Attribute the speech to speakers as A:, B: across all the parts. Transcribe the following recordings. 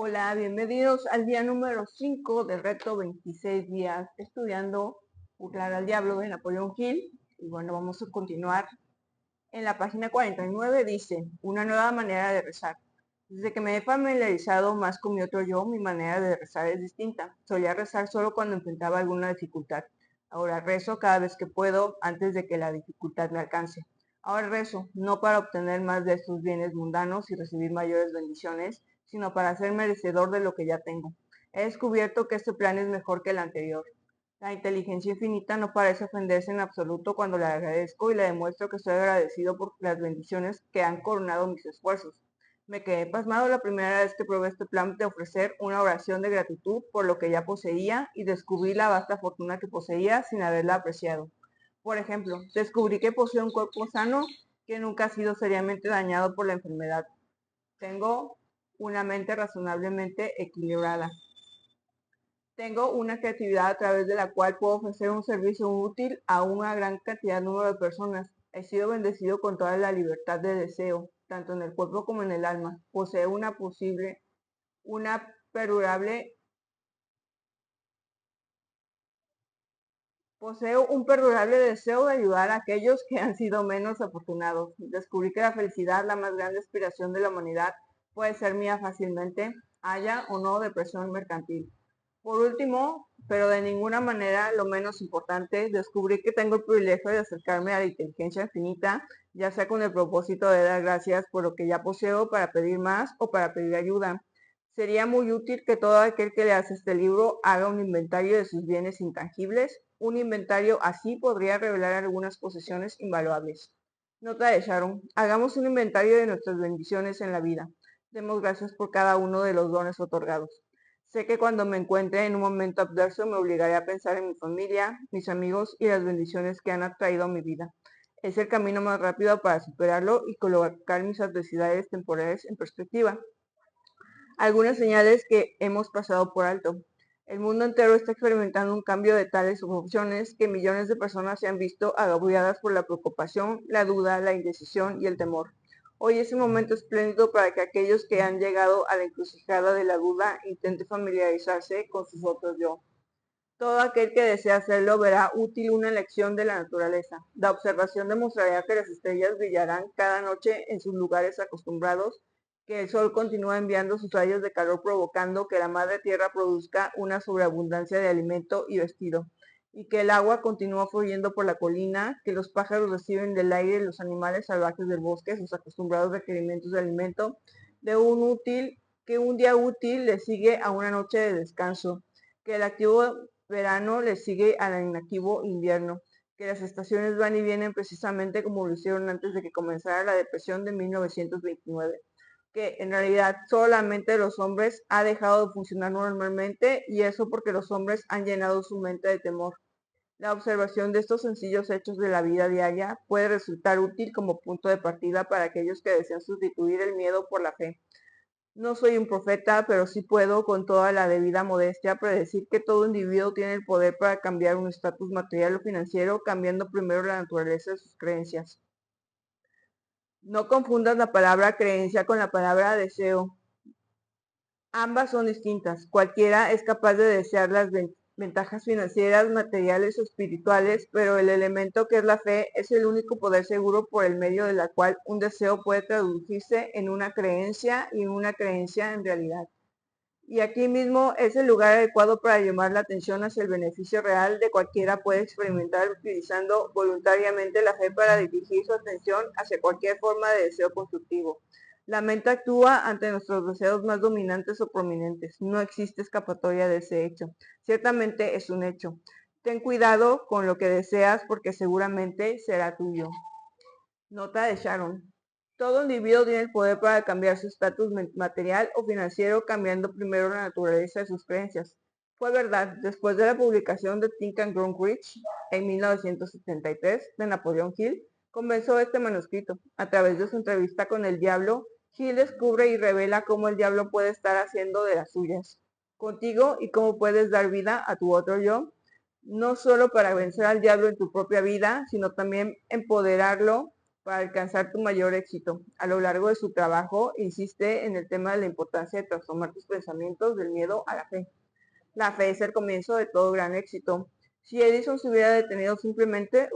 A: Hola, bienvenidos al día número 5 del reto 26 días estudiando Burlar al Diablo de Napoleón Hill. Y bueno, vamos a continuar. En la página 49 dice, una nueva manera de rezar. Desde que me he familiarizado más con mi otro yo, mi manera de rezar es distinta. Solía rezar solo cuando enfrentaba alguna dificultad. Ahora rezo cada vez que puedo antes de que la dificultad me alcance. Ahora rezo, no para obtener más de estos bienes mundanos y recibir mayores bendiciones, sino para ser merecedor de lo que ya tengo. He descubierto que este plan es mejor que el anterior. La inteligencia infinita no parece ofenderse en absoluto cuando le agradezco y le demuestro que estoy agradecido por las bendiciones que han coronado mis esfuerzos. Me quedé pasmado la primera vez que probé este plan de ofrecer una oración de gratitud por lo que ya poseía y descubrí la vasta fortuna que poseía sin haberla apreciado. Por ejemplo, descubrí que poseo un cuerpo sano que nunca ha sido seriamente dañado por la enfermedad. Tengo una mente razonablemente equilibrada. Tengo una creatividad a través de la cual puedo ofrecer un servicio útil a una gran cantidad número de personas. He sido bendecido con toda la libertad de deseo, tanto en el cuerpo como en el alma. Una perdurable, Poseo un perdurable deseo de ayudar a aquellos que han sido menos afortunados. Descubrí que la felicidad, la más grande aspiración de la humanidad, puede ser mía fácilmente, haya o no depresión mercantil. Por último, pero de ninguna manera lo menos importante, descubrí que tengo el privilegio de acercarme a la inteligencia infinita, ya sea con el propósito de dar gracias por lo que ya poseo, para pedir más o para pedir ayuda. Sería muy útil que todo aquel que lea este libro haga un inventario de sus bienes intangibles. Un inventario así podría revelar algunas posesiones invaluables. Nota de Sharon. Hagamos un inventario de nuestras bendiciones en la vida. Demos gracias por cada uno de los dones otorgados. Sé que cuando me encuentre en un momento adverso me obligaré a pensar en mi familia, mis amigos y las bendiciones que han atraído a mi vida. Es el camino más rápido para superarlo y colocar mis adversidades temporales en perspectiva. Algunas señales que hemos pasado por alto. El mundo entero está experimentando un cambio de tales proporciones que millones de personas se han visto agobiadas por la preocupación, la duda, la indecisión y el temor. Hoy es un momento espléndido para que aquellos que han llegado a la encrucijada de la duda intenten familiarizarse con sus otros yo. Todo aquel que desea hacerlo verá útil una lección de la naturaleza. La observación demostrará que las estrellas brillarán cada noche en sus lugares acostumbrados, que el sol continúa enviando sus rayos de calor provocando que la madre tierra produzca una sobreabundancia de alimento y vestido, y que el agua continúa fluyendo por la colina, que los pájaros reciben del aire los animales salvajes del bosque sus acostumbrados requerimientos de alimento, que un día útil le sigue a una noche de descanso, que el activo verano le sigue al inactivo invierno, que las estaciones van y vienen precisamente como lo hicieron antes de que comenzara la depresión de 1929, que en realidad solamente los hombres ha dejado de funcionar normalmente y eso porque los hombres han llenado su mente de temor. La observación de estos sencillos hechos de la vida diaria puede resultar útil como punto de partida para aquellos que desean sustituir el miedo por la fe. No soy un profeta, pero sí puedo, con toda la debida modestia, predecir que todo individuo tiene el poder para cambiar un estatus material o financiero, cambiando primero la naturaleza de sus creencias. No confundas la palabra creencia con la palabra deseo. Ambas son distintas. Cualquiera es capaz de desear las ventajas financieras, materiales o espirituales, pero el elemento que es la fe es el único poder seguro por el medio de la cual un deseo puede traducirse en una creencia y una creencia en realidad. Y aquí mismo es el lugar adecuado para llamar la atención hacia el beneficio real de cualquiera puede experimentar utilizando voluntariamente la fe para dirigir su atención hacia cualquier forma de deseo constructivo. La mente actúa ante nuestros deseos más dominantes o prominentes. No existe escapatoria de ese hecho. Ciertamente es un hecho. Ten cuidado con lo que deseas porque seguramente será tuyo. Nota de Sharon. Todo individuo tiene el poder para cambiar su estatus material o financiero cambiando primero la naturaleza de sus creencias. Fue verdad, después de la publicación de Think and Grow Rich en 1973 de Napoleón Hill, comenzó este manuscrito. A través de su entrevista con el diablo, Hill descubre y revela cómo el diablo puede estar haciendo de las suyas contigo y cómo puedes dar vida a tu otro yo, no solo para vencer al diablo en tu propia vida, sino también empoderarlo para alcanzar tu mayor éxito. A lo largo de su trabajo, insiste en el tema de la importancia de transformar tus pensamientos del miedo a la fe. La fe es el comienzo de todo gran éxito. Si Edison se hubiera detenido simplemente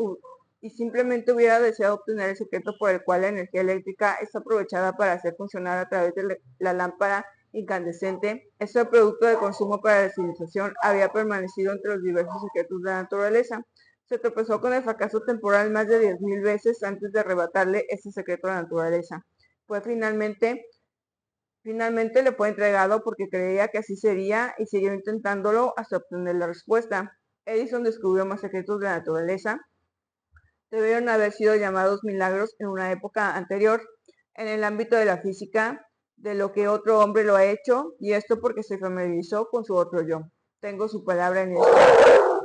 A: hubiera deseado obtener el secreto por el cual la energía eléctrica es aprovechada para hacer funcionar a través de la lámpara incandescente, este producto de consumo para la civilización había permanecido entre los diversos secretos de la naturaleza. Se tropezó con el fracaso temporal más de 10.000 veces antes de arrebatarle ese secreto a la naturaleza. Fue finalmente le fue entregado porque creía que así sería y siguió intentándolo hasta obtener la respuesta. Edison descubrió más secretos de la naturaleza. Debieron haber sido llamados milagros en una época anterior, en el ámbito de la física, de lo que otro hombre lo ha hecho, y esto porque se familiarizó con su otro yo. Tengo su palabra en esto.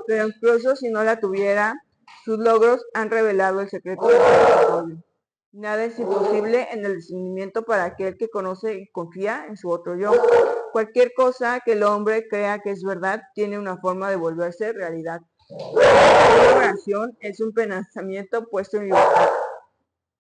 A: Pero incluso si no la tuviera, sus logros han revelado el secreto de su desarrollo. Nada es imposible en el discernimiento para aquel que conoce y confía en su otro yo. Cualquier cosa que el hombre crea que es verdad tiene una forma de volverse realidad. La oración es un pensamiento puesto en libertad,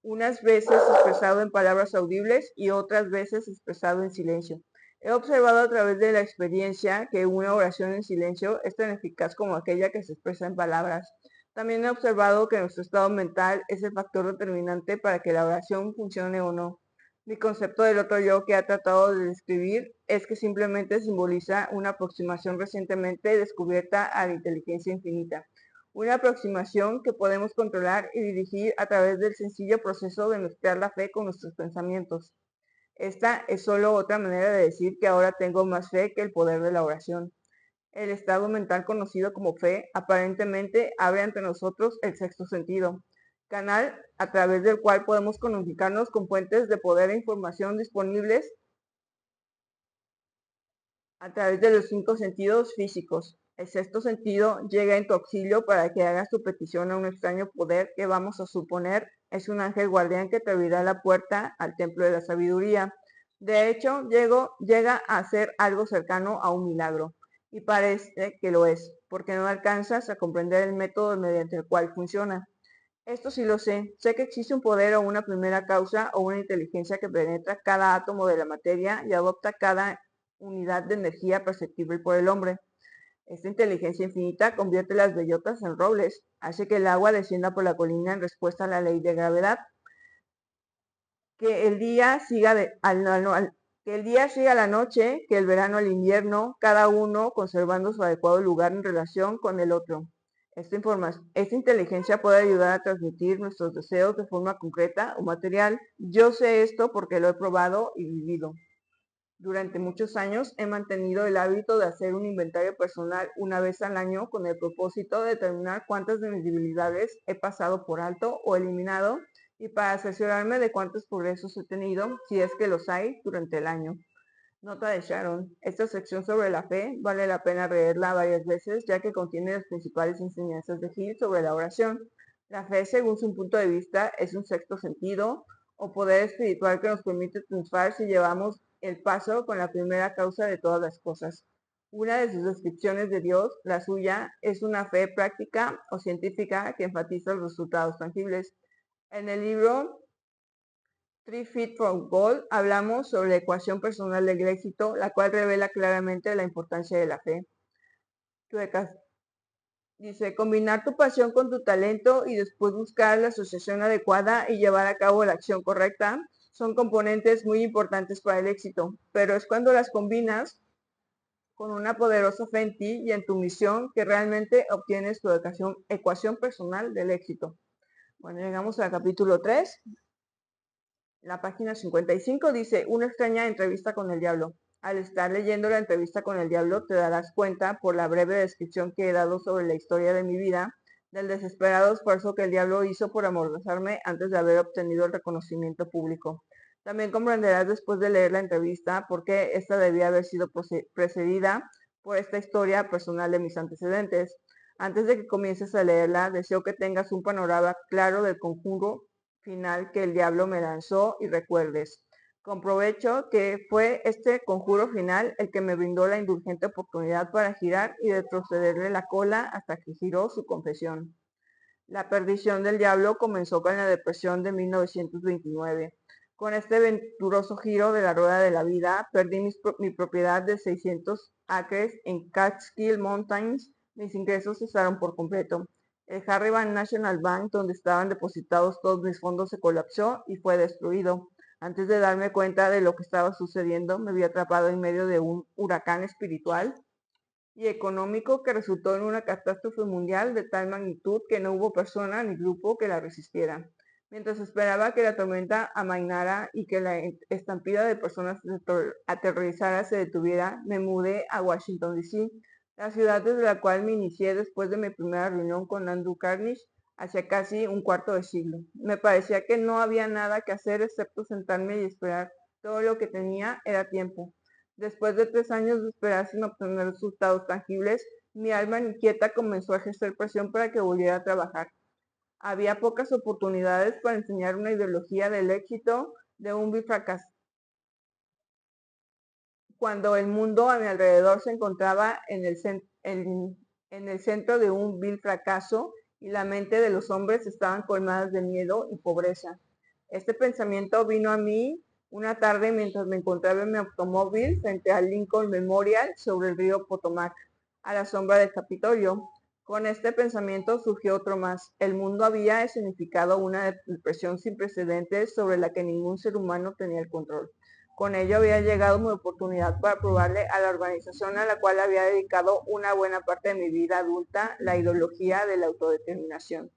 A: unas veces expresado en palabras audibles y otras veces expresado en silencio. He observado a través de la experiencia que una oración en silencio es tan eficaz como aquella que se expresa en palabras. También he observado que nuestro estado mental es el factor determinante para que la oración funcione o no. Mi concepto del otro yo que ha tratado de describir es que simplemente simboliza una aproximación recientemente descubierta a la inteligencia infinita. Una aproximación que podemos controlar y dirigir a través del sencillo proceso de mezclar la fe con nuestros pensamientos. Esta es solo otra manera de decir que ahora tengo más fe que el poder de la oración. El estado mental conocido como fe aparentemente abre ante nosotros el sexto sentido, canal a través del cual podemos comunicarnos con fuentes de poder e información disponibles a través de los 5 sentidos físicos. El sexto sentido llega en tu auxilio para que hagas tu petición a un extraño poder que vamos a suponer es un ángel guardián que te abrirá la puerta al templo de la sabiduría. De hecho, llega a ser algo cercano a un milagro, y parece que lo es, porque no alcanzas a comprender el método mediante el cual funciona. Esto sí lo sé que existe un poder o una primera causa o una inteligencia que penetra cada átomo de la materia y adopta cada unidad de energía perceptible por el hombre. Esta inteligencia infinita convierte las bellotas en robles, hace que el agua descienda por la colina en respuesta a la ley de gravedad, que el día siga a la noche, que el verano al invierno, cada uno conservando su adecuado lugar en relación con el otro. Esta inteligencia puede ayudar a transmitir nuestros deseos de forma concreta o material. Yo sé esto porque lo he probado y vivido. Durante muchos años he mantenido el hábito de hacer un inventario personal una vez al año con el propósito de determinar cuántas de mis debilidades he pasado por alto o eliminado y para cerciorarme de cuántos progresos he tenido, si es que los hay, durante el año. Nota de Sharon. Esta sección sobre la fe vale la pena leerla varias veces ya que contiene las principales enseñanzas de Hill sobre la oración. La fe, según su punto de vista, es un sexto sentido o poder espiritual que nos permite triunfar si llevamos el paso con la primera causa de todas las cosas. Una de sus descripciones de Dios, la suya, es una fe práctica o científica que enfatiza los resultados tangibles. En el libro 3 Feet from Gold hablamos sobre la ecuación personal del éxito, la cual revela claramente la importancia de la fe. Dice, combinar tu pasión con tu talento y después buscar la asociación adecuada y llevar a cabo la acción correcta son componentes muy importantes para el éxito, pero es cuando las combinas con una poderosa fe en ti y en tu misión que realmente obtienes tu ecuación personal del éxito. Bueno, llegamos al capítulo 3. La página 55 dice, una extraña entrevista con el diablo. Al estar leyendo la entrevista con el diablo, te darás cuenta, por la breve descripción que he dado sobre la historia de mi vida, del desesperado esfuerzo que el diablo hizo por amordazarme antes de haber obtenido el reconocimiento público. También comprenderás después de leer la entrevista por qué esta debía haber sido precedida por esta historia personal de mis antecedentes. Antes de que comiences a leerla, deseo que tengas un panorama claro del conjunto final que el diablo me lanzó y recuerdes, con provecho, que fue este conjuro final el que me brindó la indulgente oportunidad para girar y retrocederle la cola hasta que giró su confesión. La perdición del diablo comenzó con la depresión de 1929. Con este venturoso giro de la rueda de la vida, perdí mi propiedad de 600 acres en Catskill Mountains. Mis ingresos cesaron por completo. El Harriman National Bank, donde estaban depositados todos mis fondos, se colapsó y fue destruido. Antes de darme cuenta de lo que estaba sucediendo, me vi atrapado en medio de un huracán espiritual y económico que resultó en una catástrofe mundial de tal magnitud que no hubo persona ni grupo que la resistiera. Mientras esperaba que la tormenta amainara y que la estampida de personas aterrorizara se detuviera, me mudé a Washington, D.C., la ciudad desde la cual me inicié después de mi primera reunión con Andrew Carnegie hace casi un cuarto de siglo. Me parecía que no había nada que hacer excepto sentarme y esperar. Todo lo que tenía era tiempo. Después de 3 años de esperar sin obtener resultados tangibles, mi alma inquieta comenzó a ejercer presión para que volviera a trabajar. Había pocas oportunidades para enseñar una ideología del éxito de un vil fracaso, cuando el mundo a mi alrededor se encontraba en el centro de un vil fracaso y la mente de los hombres estaban colmadas de miedo y pobreza. Este pensamiento vino a mí una tarde mientras me encontraba en mi automóvil frente al Lincoln Memorial sobre el río Potomac, a la sombra del Capitolio. Con este pensamiento surgió otro más. El mundo había escenificado una depresión sin precedentes sobre la que ningún ser humano tenía el control. Con ello había llegado mi oportunidad para probarle a la organización a la cual había dedicado una buena parte de mi vida adulta la ideología de la autodeterminación.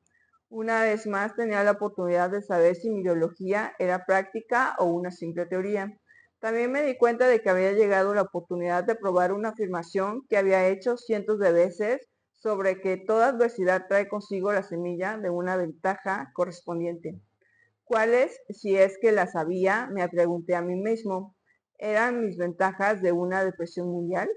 A: Una vez más tenía la oportunidad de saber si mi ideología era práctica o una simple teoría. También me di cuenta de que había llegado la oportunidad de probar una afirmación que había hecho cientos de veces sobre que toda adversidad trae consigo la semilla de una ventaja correspondiente. ¿Cuáles, si es que las había? Me pregunté a mí mismo. ¿Eran mis ventajas de una depresión mundial?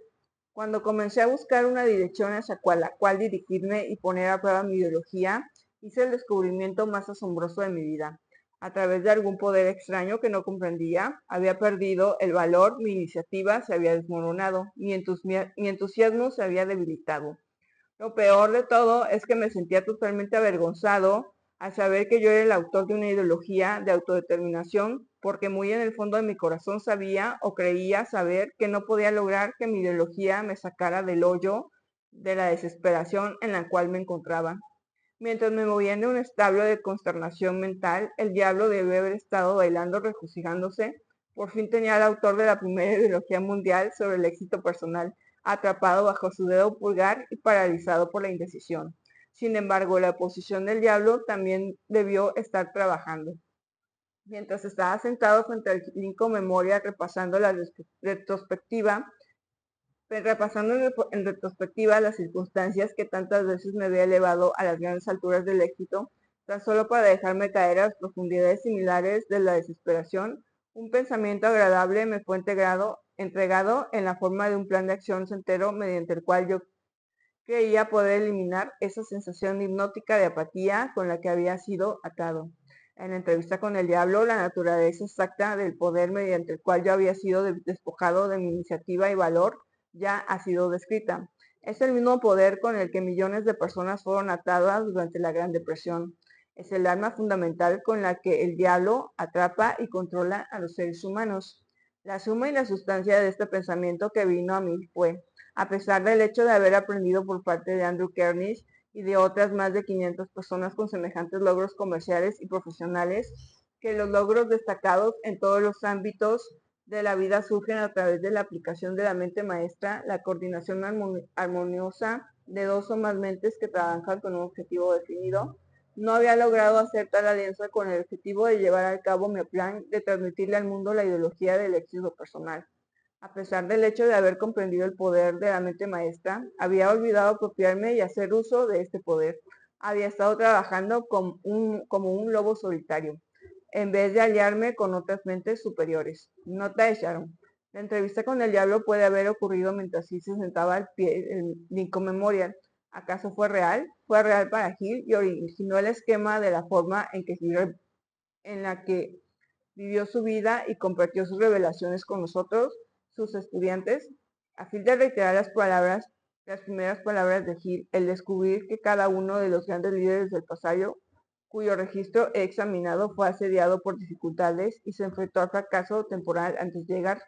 A: Cuando comencé a buscar una dirección hacia la cual dirigirme y poner a prueba mi ideología, hice el descubrimiento más asombroso de mi vida. A través de algún poder extraño que no comprendía, había perdido el valor, mi iniciativa se había desmoronado, mi entusiasmo se había debilitado. Lo peor de todo es que me sentía totalmente avergonzado al saber que yo era el autor de una ideología de autodeterminación, porque muy en el fondo de mi corazón sabía o creía saber que no podía lograr que mi ideología me sacara del hoyo de la desesperación en la cual me encontraba. Mientras me movía en un establo de consternación mental, el diablo debe haber estado bailando regocijándose. Por fin tenía al autor de la primera ideología mundial sobre el éxito personal, atrapado bajo su dedo pulgar y paralizado por la indecisión. Sin embargo, la oposición del diablo también debió estar trabajando. Mientras estaba sentado frente al Lincoln Memorial repasando la retrospectiva, en retrospectiva las circunstancias que tantas veces me había elevado a las grandes alturas del éxito, tan solo para dejarme caer a las profundidades similares de la desesperación, un pensamiento agradable me fue entregado en la forma de un plan de acción entero mediante el cual yo creía poder eliminar esa sensación hipnótica de apatía con la que había sido atado. En la entrevista con el diablo, la naturaleza exacta del poder mediante el cual yo había sido despojado de mi iniciativa y valor ya ha sido descrita. Es el mismo poder con el que millones de personas fueron atadas durante la Gran Depresión. Es el arma fundamental con la que el diablo atrapa y controla a los seres humanos. La suma y la sustancia de este pensamiento que vino a mí fue: a pesar del hecho de haber aprendido por parte de Andrew Carnegie y de otras más de 500 personas con semejantes logros comerciales y profesionales, que los logros destacados en todos los ámbitos de la vida surgen a través de la aplicación de la mente maestra, la coordinación armoniosa de dos o más mentes que trabajan con un objetivo definido. No había logrado hacer tal alianza con el objetivo de llevar a cabo mi plan de transmitirle al mundo la ideología del éxito personal. A pesar del hecho de haber comprendido el poder de la mente maestra, había olvidado apropiarme y hacer uso de este poder. Había estado trabajando como un lobo solitario, en vez de aliarme con otras mentes superiores. Nota de Sharon. La entrevista con el diablo puede haber ocurrido mientras Hill se sentaba al pie del Lincoln Memorial. ¿Acaso fue real? Fue real para Hill y originó el esquema de la forma en la que vivió su vida y compartió sus revelaciones con nosotros, sus estudiantes. A fin de reiterar las palabras Las primeras palabras de Hill, el descubrir que cada uno de los grandes líderes del pasado, cuyo registro he examinado, fue asediado por dificultades y se enfrentó al fracaso temporal antes de llegar.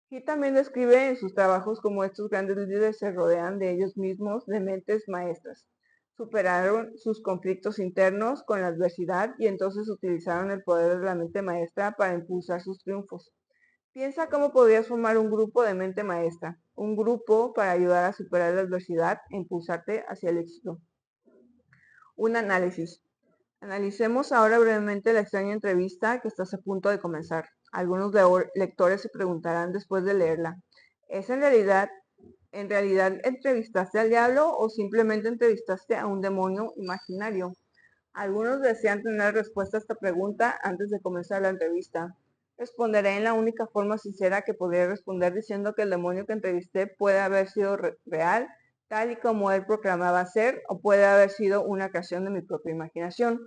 A: Hill también describe en sus trabajos cómo estos grandes líderes se rodean de ellos mismos de mentes maestras. Superaron sus conflictos internos con la adversidad y entonces utilizaron el poder de la mente maestra para impulsar sus triunfos. Piensa cómo podrías formar un grupo de mente maestra, un grupo para ayudar a superar la adversidad e impulsarte hacia el éxito. Un análisis. Analicemos ahora brevemente la extraña entrevista que estás a punto de comenzar. Algunos lectores se preguntarán después de leerla, ¿es en realidad entrevistaste al diablo o simplemente entrevistaste a un demonio imaginario? Algunos desean tener respuesta a esta pregunta antes de comenzar la entrevista. Responderé en la única forma sincera que podría responder diciendo que el demonio que entrevisté puede haber sido real, tal y como él proclamaba ser, o puede haber sido una creación de mi propia imaginación.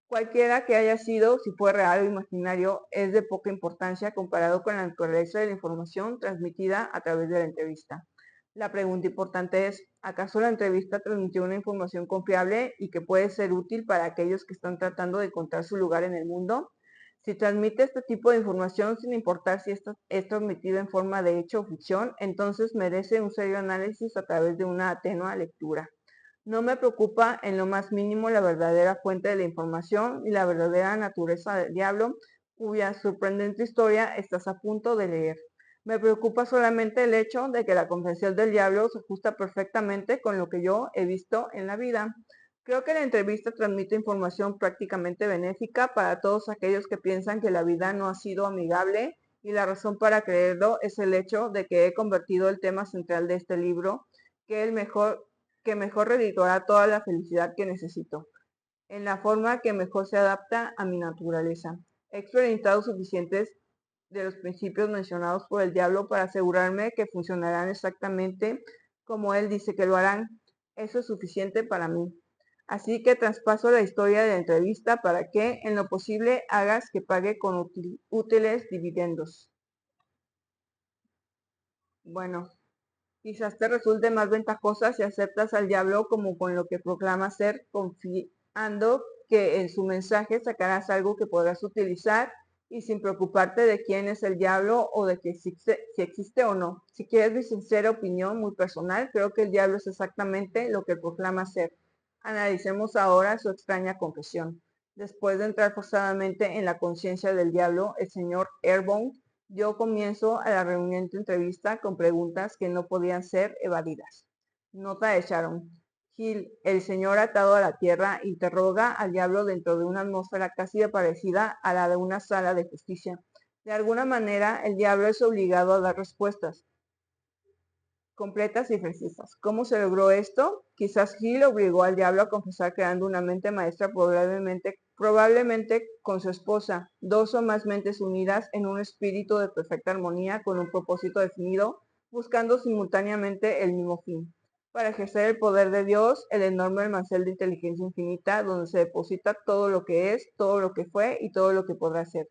A: Cualquiera que haya sido, si fue real o imaginario, es de poca importancia comparado con la naturaleza de la información transmitida a través de la entrevista. La pregunta importante es, ¿acaso la entrevista transmitió una información confiable y que puede ser útil para aquellos que están tratando de encontrar su lugar en el mundo? Si transmite este tipo de información sin importar si es transmitida en forma de hecho o ficción, entonces merece un serio análisis a través de una atenua lectura. No me preocupa en lo más mínimo la verdadera fuente de la información y la verdadera naturaleza del diablo, cuya sorprendente historia estás a punto de leer. Me preocupa solamente el hecho de que la confesión del diablo se ajusta perfectamente con lo que yo he visto en la vida. Creo que la entrevista transmite información prácticamente benéfica para todos aquellos que piensan que la vida no ha sido amigable, y la razón para creerlo es el hecho de que he convertido el tema central de este libro, que mejor redituará toda la felicidad que necesito, en la forma que mejor se adapta a mi naturaleza. He experimentado suficientes de los principios mencionados por el diablo para asegurarme que funcionarán exactamente como él dice que lo harán. Eso es suficiente para mí. Así que traspaso la historia de la entrevista para que, en lo posible, hagas que pague con útiles dividendos. Bueno, quizás te resulte más ventajosa si aceptas al diablo como con lo que proclama ser, confiando que en su mensaje sacarás algo que podrás utilizar y sin preocuparte de quién es el diablo o de que si existe o no. Si quieres mi sincera opinión muy personal, creo que el diablo es exactamente lo que proclama ser. Analicemos ahora su extraña confesión. Después de entrar forzadamente en la conciencia del diablo, el señor Airborne dio comienzo a la reunión de entrevista con preguntas que no podían ser evadidas. Nota de Sharon. Hill, el señor atado a la tierra, interroga al diablo dentro de una atmósfera casi parecida a la de una sala de justicia. De alguna manera, el diablo es obligado a dar respuestas completas y precisas. ¿Cómo se logró esto? Quizás Hill obligó al diablo a confesar creando una mente maestra, probablemente con su esposa, dos o más mentes unidas en un espíritu de perfecta armonía con un propósito definido, buscando simultáneamente el mismo fin. Para ejercer el poder de Dios, el enorme almacén de inteligencia infinita, donde se deposita todo lo que es, todo lo que fue y todo lo que podrá ser.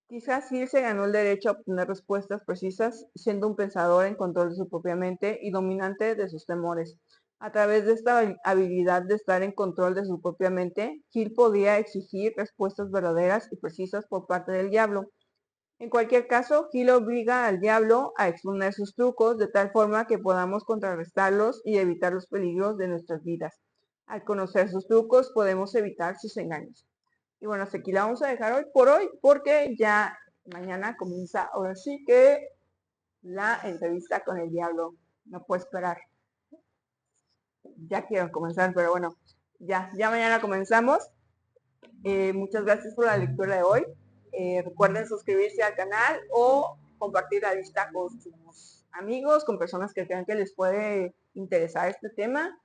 A: Quizás Hill se ganó el derecho a obtener respuestas precisas, siendo un pensador en control de su propia mente y dominante de sus temores. A través de esta habilidad de estar en control de su propia mente, Hill podía exigir respuestas verdaderas y precisas por parte del diablo. En cualquier caso, Hill obliga al diablo a exponer sus trucos de tal forma que podamos contrarrestarlos y evitar los peligros de nuestras vidas. Al conocer sus trucos, podemos evitar sus engaños. Y bueno, hasta aquí la vamos a dejar hoy por hoy, porque ya mañana comienza ahora sí que la entrevista con el diablo. No puedo esperar. Ya quiero comenzar, pero bueno, ya mañana comenzamos. Muchas gracias por la lectura de hoy. Recuerden suscribirse al canal o compartir la lista con sus amigos, con personas que crean que les puede interesar este tema.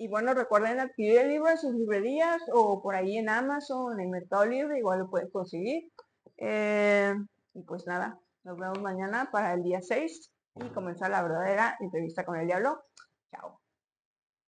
A: Y bueno, recuerden adquirir el libro en sus librerías o por ahí en Amazon, en Mercado Libre, igual lo pueden conseguir. Y pues nada, nos vemos mañana para el día 6 y comenzar la verdadera entrevista con el diablo. Chao.